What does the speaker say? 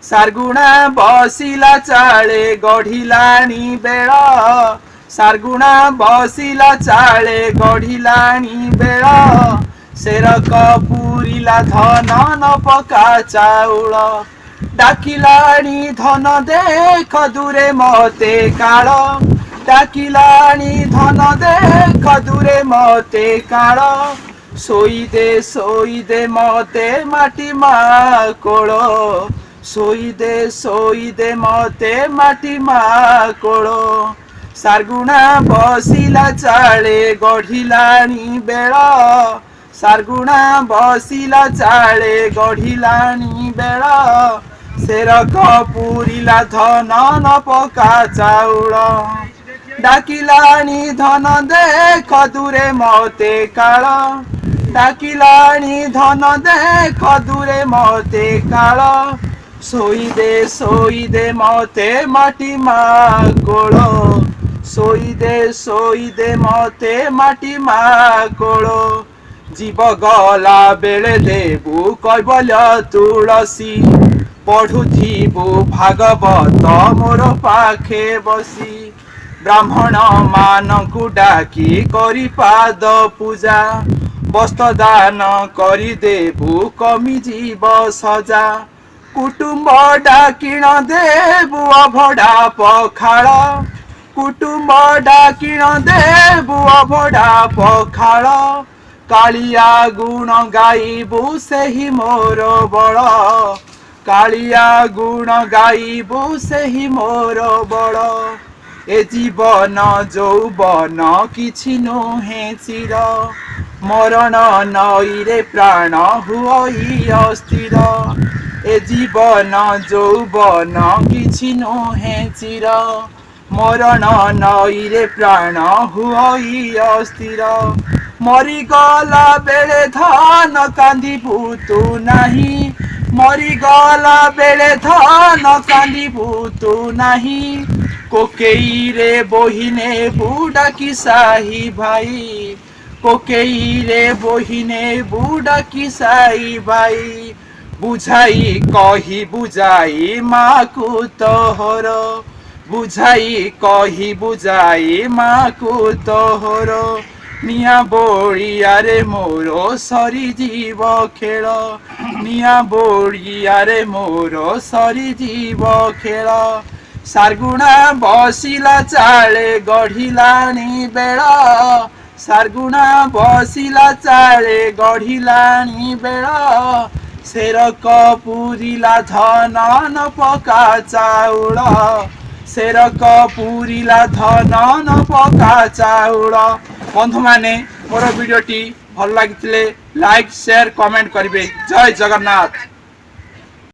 सारगुणा बसिला चाले गढ़िलाणी बेल सारगुणा बसिला चाले गढ़िलाणी बेल सेरक पुरिला धन न पका चाउल डाकिलाणी धन देख दूरे मते काल डाकिलाणी धन देख दूरे मते काल सोई दे मते माटी मा कोल सोई दे मते माटी मा कोल सारगुणा बसिला चाले गढ़िलाणी बेल सारगुणा बसिला चाले गढ़िलाणी बेल सेरक पुरिला धन न पका चाउल डाकिलाणी धन देख दूरे मते काल डाकिलाणी धन देख दूरे मते काल सोई दे मते माटी मा कोल सोई दे मते माटी मा कोल जीव गला बेले देबू कैबल्य तुलसी पढ़ुथिबू भागवत मोर पाखे बसी ब्राह्मण मानकु डाकी करी पाद पूजा वस्त्र दान करी देबू कमी जीव सजा कुटुंब डाकिण देबू अभड़ा पखाड़ कुटुंब डाकिण देबू अभड़ा पखाड़ कालिया गुण गाइबू सेही मोर बड़ कालिया गुण गाइबू सेही मोर बड़ ए जीवन जौवन किछि नुहे चिर मरण नईरे प्राण हुई अस्थिर ए जीवन जौवन किछि नुहे चिर मरण नईरे प्राण हुई अस्थिर मरीगला बेले धन कांदिबू तू नहीं मरीगला बेले धन कांदिबू तू नहीं कोकेई रे बहिने बुडा की साही भाई कोकेई रे बहिने बुडा की साही भाई बुझाई कही बुझाई माँ को तोहर बुझाई कही बुझाई माँ को तोहर निया बोड़िया रे मोरो सरी जीव खेल निया बोड़िया रे मोरो सरी जीव खेल सारगुणा बसिला चाले गढ़िलाणी बेल सारगुणा बसिला चाले गढ़िलाणी बेल सेरक पुरिला धन न पका चाउल सेरक पुरिला धन न पका चाउल बंधु माने मोर वीडियोटी भल लगी लाइक शेयर कमेंट करेंगे। जय जगन्नाथ।